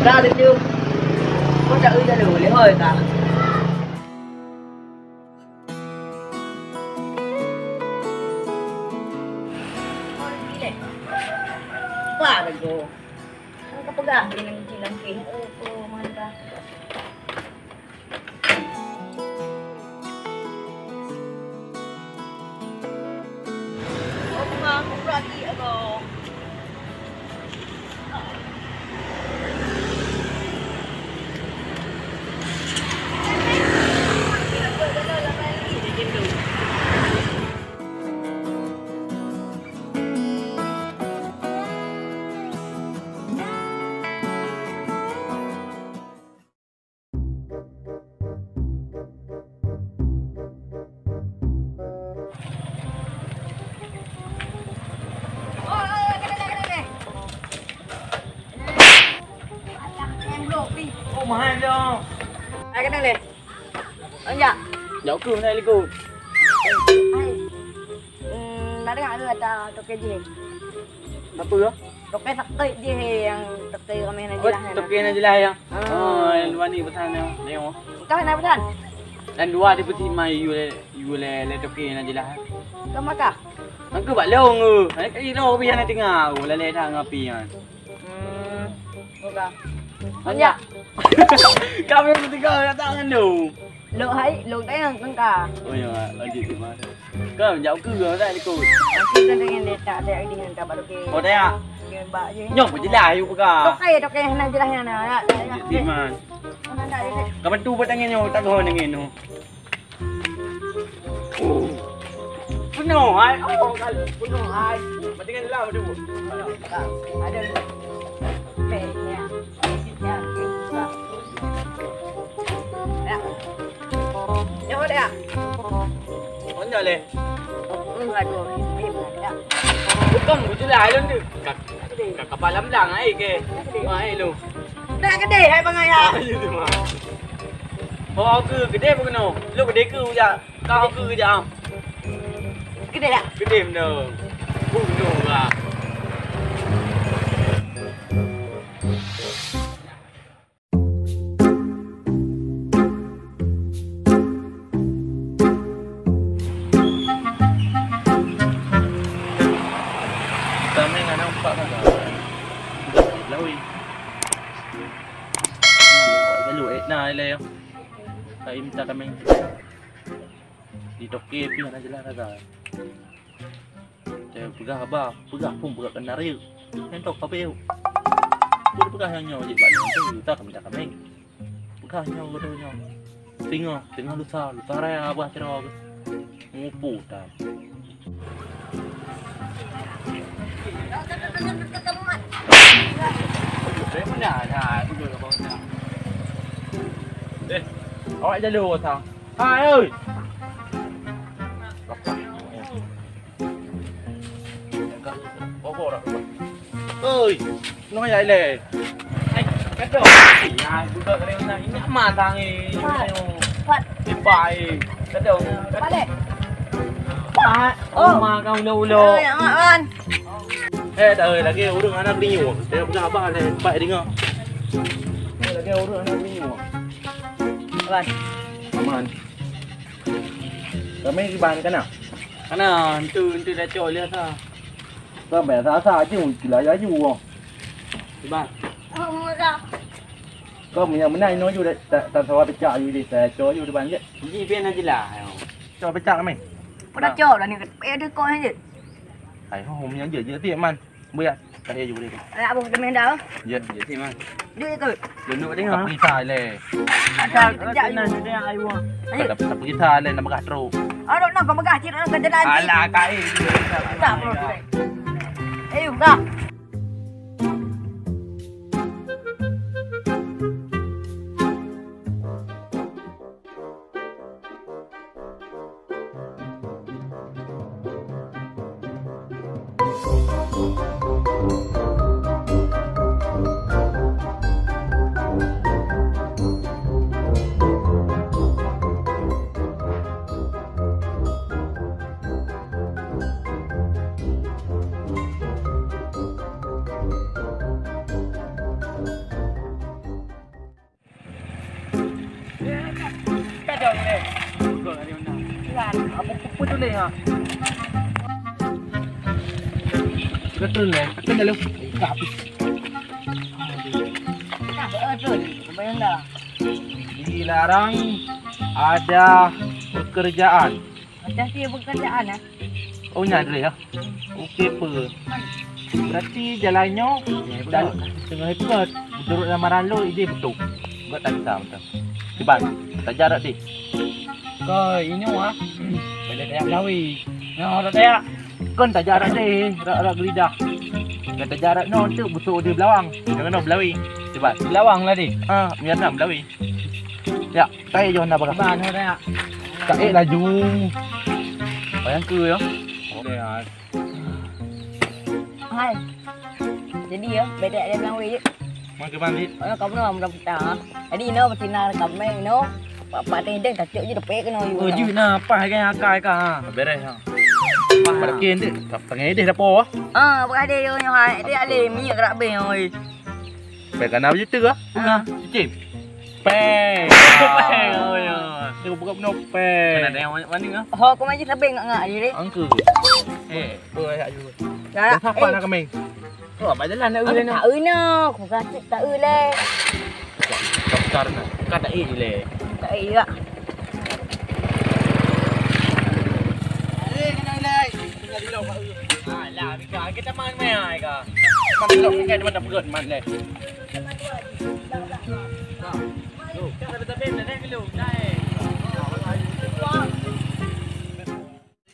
ra được chưa? Có chạy ra đường lấy hơi cả. Wah, begitu. Ang kapagaan din ng silangki. Oo, manda. Oh, mga kuprati ako. Mahal dong. Ai cái này lên. Dạ. Dạo cường đây đi cô. Đã dengar ada toke je. Apa ya? Toke sakit je yang toke kami nak Oh, jelas. toke na jelas ya. Oh, yang dua ni pesan ya. Tengok. Kau nak pesan? Dan dua di peti mai you le toke na jelas. Kau makan? Angku bak long ngu. Ai kai lo pi ana tengah. Le le thang api kan. Bukan. Dạ. Kau memang tinggal datang kan tu. Lượng thấy, lượng thấy hơn con cà. Ôi giời, ở gì thì mà. Có dạo cứ ở đây đi cô. Aku dan dengan dia ada di dengan kabar okey. Oh dah ya. Mbak je. Nyong pun jelas you buka. Toke nak jelas yang nak. Di man. Kau bantu petang nyong tak kau dengan tu. Penuh hai. Oh kali penuh hai. Macam kan lah tu. Ada. Baiknya. Ya. Ya udah. Còn giờ lên. Enggak dulu. Ya. Bukan jelas luôn tu. Kat kapal lamdang ai ke. Mai lu. Dah gede hai bangai ya. Ayo tu mah. Oh cứ gede pun kena. Lu gede ke je. Kau ke je am. Gede tak? Gede benar. Bunuh lah. Kami nak nampak kan? Lawi. Lalu Edna le. Kami minta kami di toke pi nak jelas dah. Saya pegang abah, pegang pun pegang kenari. Hentok kabel. Dia pegang yang nyawa je balik tu tak kami minta kami. Pegang nyawa tu nyawa. Tengah lusa raya abah cerah. Ngupu dah. Đấy con nhà thả bây giờ là bao nhiêu? Đây, gọi ra lùa thằng. Hai ơi. Có vô rồi. Ơi, nói vậy lề. Anh cắt đầu. Ai bây giờ cái này nhã màn thằng ấy. Phật. Đi bài. Cắt đầu. Bắt đi. Mà cao lâu lâu. Ơi, ăn. Ê, đời là kêu đừng ăn đi nhủ. Để ông ra ba này bậy đi ngờ. Đây là kêu đừng ăn đi nhủ. Vâng. Cảm ơn. Có mấy cái bàn cái nào? Cái nào từ đã trội lên sao? Sao bẻ giá xa chứ chỉ là giá dù không? Cái bàn. Không sao. Có mình bữa nay nói dù đấy, tại sao phải trả dù thì sẽ cho dù đi bán vậy. Gì bên này chỉ là cho phải trả mình. Đã chờ là những cái bé đứa con hay gì? Phải hôm nhắn giữa tiệm ăn. Bây giờ cái này dù đi. Đã buồn cho mình đâu? Dạ, giữa tiệm ăn. Đi từ. Đừng nữa đấy hả? Tập guitar lên. Ada chạy này đây ai luôn. Tập guitar lên nama gatro. Ada nak kau megah cik nak kerja nanti. Alah kai. Tak perlu. Enggak. Kadang ni. Kau ada mana? Kan. Apa pun tu ni ha. Betul ni. Betul dah lu. Kapi. Betul. Kebayang dah. Dilarang ada pekerjaan. Macam dia pekerjaan ah. Oh nyadar ya. Okey apa? Berarti jalannya dan tengah hebat. Menurut lamaran lo ide betul. Enggak tak bisa betul. Tiban. Tak jarak di. Kau ini ah. Boleh tayak lawi. No, tak tayak. Kan tak jarak deh. Rak gelidah. Kata jarak no tu busuk dia belawang. Jangan no belawi. Tiban. Belawang lah di. Ah, biar nak belawi. Ya, kai jo nak bakal. Ban ho tayak. Kai laju. Bayang ke ya. Okey ah. Hai. Jadi ya, bedek dia bilang weh. Mai ke bandit. Kamu nak mudah petang. Jadi ino betina kamu ino. Pak teh deng kacuk je depek kena you. Oh, ju na apa kan akai ka. Beres ha. Pada ken dia. Tak pengen dia dapo. Ah, berada yo nyo hai. Dia ale minyak gerak be oi. Pe kana begitu ke? Ha. Cicip. Pe. Pe. Oh ya. Dia buka no pe. Kana ada yang maning ah. Ho ko mai sabeng ngak je deh. Angku. Pe ya ju. Dah. Dah apa nak kemeng? Oh, apa jalan nak ulen. Tak ina, ku kasih tak le. Doktor nak. Kata le. Tak iya. Alah, kita main mai ka. Man lo kan man dak man le. Loh, kan ada ben le ke lu. Dai.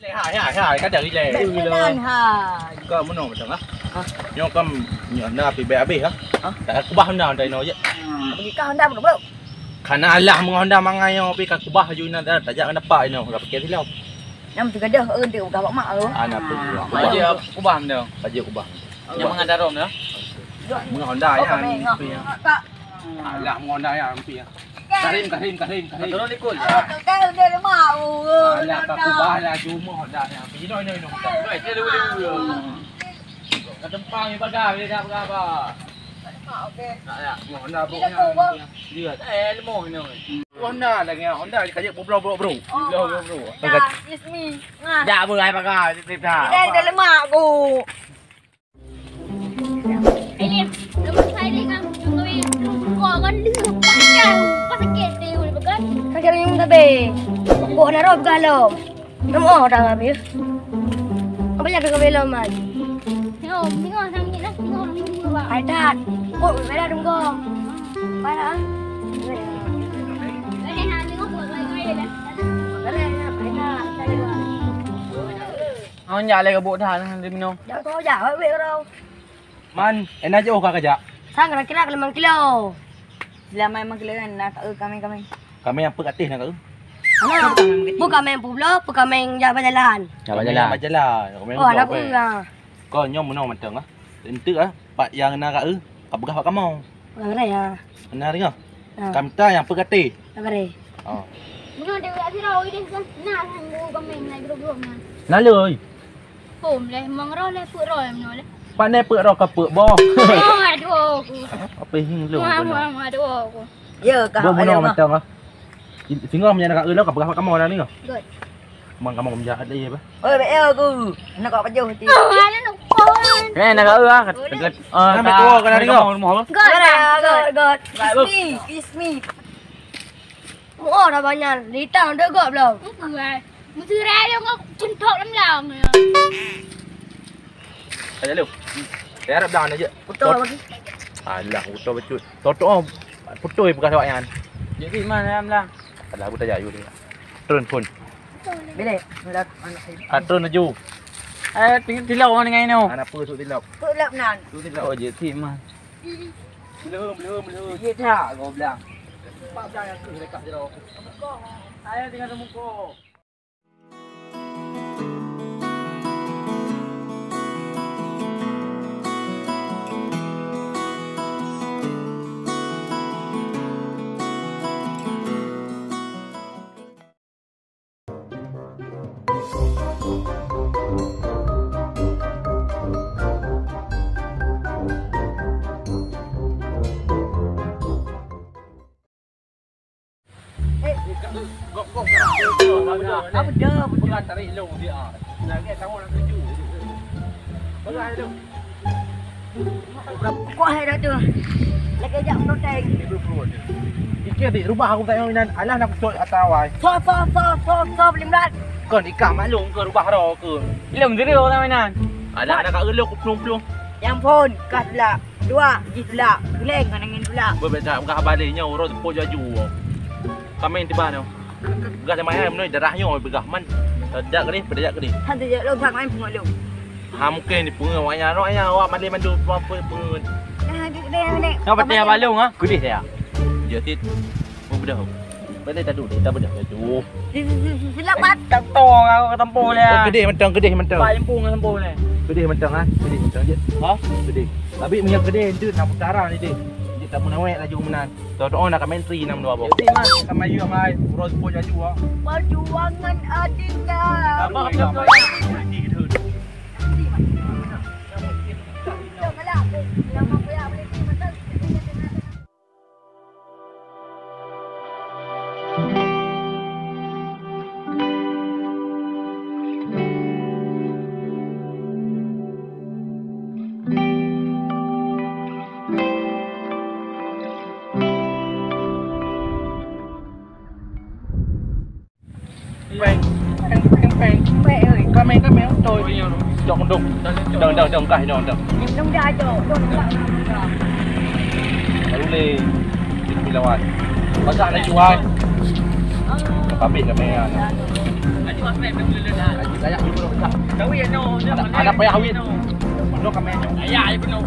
Le hai ka dari le. Belan hai. Kau mana macam ah? Nyo kam nyo na pi be habis ah. Tak kubah Honda dai no je. Pergi kau hendak bro. Kana Allah meng Honda mangai yo pi ka kubah ju na tak jak dapat no. Ka pikir silau. Nam tu gadah eun tu gak mak lu. Ana pi. Aje kubah dah. Aje kubah. Yang mengadar rom dah. Meng Honda ya. Kak. Allah meng Honda ya pi. Karim. Turun ikut. Kau udah lemah. Alah ka kubah lah ju meng Honda ya. Pi no. Baik, dia dulu. Ketempang ni pagar dia dah berapa? Okey. Tak ya, Honda bro. Dia. Lemong ni. Honda lagi Honda kajak bro. It's me. Nah. Dah berai pagar tip dah. Dah lemah aku. Ini lepas saya ni kan kami kau kan dia panjang pas sakit dia boleh pegang. Kau cari yang tabe. Kau nak rob galau. Namo dah habis. Apa jadi kau belum man? Tengok sang ni lah, tengok orang ni juga. Ada. Kau ada dong kau. Mana? Ini nak tengok buat lagi dah. Ông nhà lại cái bộ thả đi mình không? Dạ có giả với việc đâu. Man, enak je oh kajak. Sang kira 5 kilo. Selama 5 kilo kan nak kami. Kami yang pekatih nak ke? Ano? Bukan main pulau, bukan main jalan-jalan. Jalan. Kami Oh, anak aku enggak. Kau nyom mana macam ah? Entuk ah, pak yang nak ke? Kau begah pak kamu. Enggak ada ya. Benar ke? Kami ta yang pekatih. Enggak ada. Oh. Mình đều đã thấy rồi đi con nà thằng ngu con mình này gồm nè. Nakเลย Phồm này mong rồi này phụ rồi em nói đấy. ป้าแน่เปิดรอกระเปิดบ่ Aduh aku. เอาไปหิ้งเร็ว Aduh aku. Ya, kau บ่มัน ada อมัน mah. จังอ่ะสิงห์มันยังnakแล้วกับกะมอนะนี่เหรอ Good. มันกะมอมันจะได้ป่ะ Oi, bé aku. Nak kau baju hati. Ada nak pohon. Cái này là ưa cái Năm mày cua cái này đi không? God. Kiss me. Mua dah banyak. Litang dah gop belum? Rồi. Mình chưa ra đâu ngóc chân thọ lắm lòng rồi. Ayo ร็วเดี๋ยวรับดาวนะเยอะ Betul bagi. Alah, betul betul. Toto putoi bukan sawayan. Jadi di mana em lah? Alah, buta jayu dia. Turun pun. Bila nak anak saya. Turun aju. Di lâu này ngay nào? Anak pu suk tilap. Tu lap nan. Suk tilap. Oh, jadi thì mà. Belum. Dia tak kau bilang. Pak dah yang ke dekat je dah. Saya tinggal temu kau. Gok apa dah? Bukan tarik long dia. Lagi tahu orang tuju. Bukan tu. Kok hai dah tu. Lagi ajak proteng. Ikir di rumah aku tak mainan. Alah nak sot atas awal. So boleh berat. Kau ni kak maklum ke rumah ro ke? Ilmu diri orang mainan. Alah nak kat elok pelung-pelung. Yang pun kat pula. Dua, jis pula. Geleng kan angin pula. Berbeza bukan baliknya orang tu pun jaju. Kami tiba tu. Begah sama ayam ni darahnya begah man. Dak ke ni, pedajak ke ni. Han tu je long phang main pungak lu. Ha mungkin ni punga awaknya awak mandi mandu apa punga. Nah, dia. Kau pati yang balung ah. Kudis saya. Dia tit. Mau bedah. Bedah tak dulu, tak bedah tu. Selamat. Tak tahu kau ke tempoh Oh, dia. gede mentang. Pak lempung ke tempoh ni. Gede mentang ah. Gede mentang je. Ha? Gede. Tapi minyak gede tu nak utara ni dia. Dia tak menawek laju menan. Tahu nak menteri nam dua apa. Jadi mas. Sama you mai, urus pun jaju ah. Perjuangan adinda. Apa kau Ni gitu. Mẹ ơi, Kami tôi chọn đùng đừng cài đừng nông ra chỗ, nông ra. lalu le di lawan pasal lagi jual kami kami Aji mas main boleh dah. saya dulu besar Tahu ya no. ada payah hawit no kami Ayah ibu no.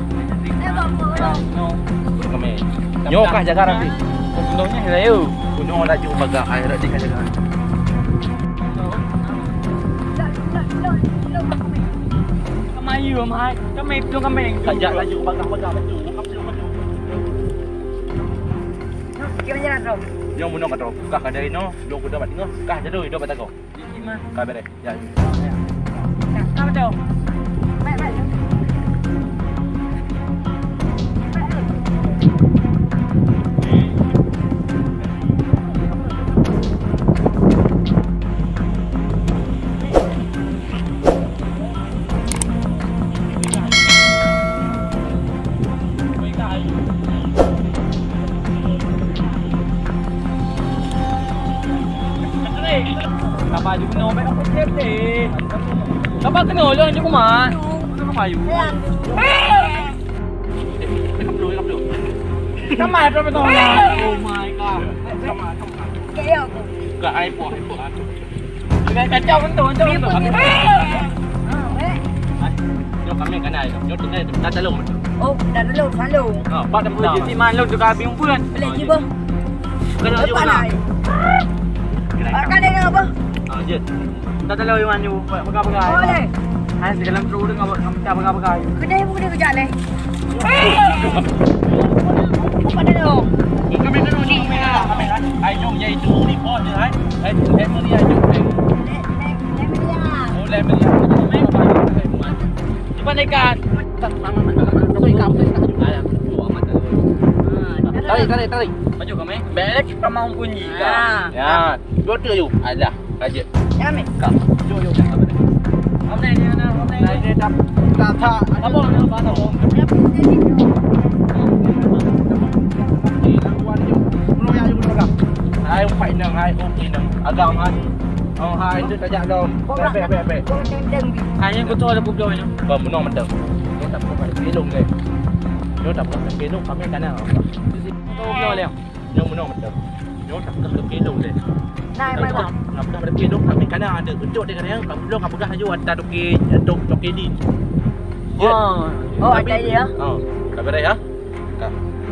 Eh, bapak. No. kami nyo kah jaga nanti Gunungnya saya. kuno laju baga air di jaga Kamayu mai. Kami tu kami. sajak laju baga baju Kira jalan tu. yang munong kata kah kada ino lo kuda bat ngah kah jadu hidup bat aku Jadi mas. kah bere ya Kau tahu. Mẹ. Kapag yung no, may ako siyempre. Kapag ano, lang hindi ko ma. Ano kayo? Kamay, pero ito na. Oh my God. Kaya ako. kah ai po Kacau kan tu, tu. yo kami kana yo tinggal dah talung Oh, dah dulu, selalu. ha pak dah Boleh jadi man, lu juga bingung pun. Boleh je bah. kena yo Apa na nak? Kan dia apa? ha je Tak tahu yang mana pegang-pegang. Boleh. Hai dalam perut dengan pegang-pegang. Kedai pun kena kerja leh. Apa dah tu? kami kena ni kami ai yo ye tu ni po je hai ai mo ni ai yo oh le me ya me apa Cuba naikkan. tak mama kau ikam ayam tua mata tarik Maju kami. Belek kita mau bunyi kan. ya dua tu you alah aja Ya, Mek. kak yo Apa ni dia nak? Apa ni dia dah. ta Apa nak bahas apa? hai phải nâng hai ok nâng agam hai hai tu tajak dong be Kau deng-deng. Hanya aku tahu ada bubur ni. vâng muốn mình được nó tập không phải cái lùng này nó tập không phải cái lùng không biết cái nào Tahu bubur ni. nhưng muốn mình được nó tập không phải cái lùng này Nai mai bang. nó không phải cái lùng không biết cái nào được cái chỗ đây cái này không lùng không có haju ada dok cái đi Oh, ada dia. Kak berai ha kak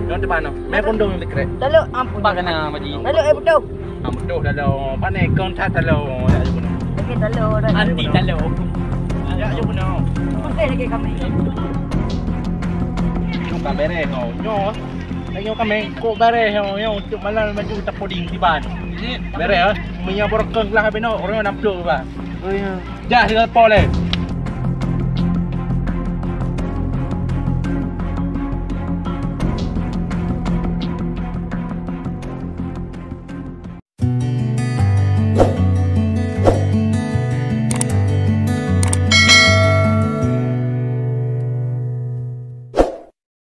nó depan no mai kondong yang dekat Lalu ampun. Apa kena maji? Lalu betul. betul dalam panai kontak dalam ya you know Lagi lalu dah. Anti tahu. ya you know Pakai lagi kami. Kak berai kau nyo Ayo kami ko berai yo cuk malam maju tapoding di ban berai ha punya borokeng lah beno orang 60 ba Oh ya. jah dengan pole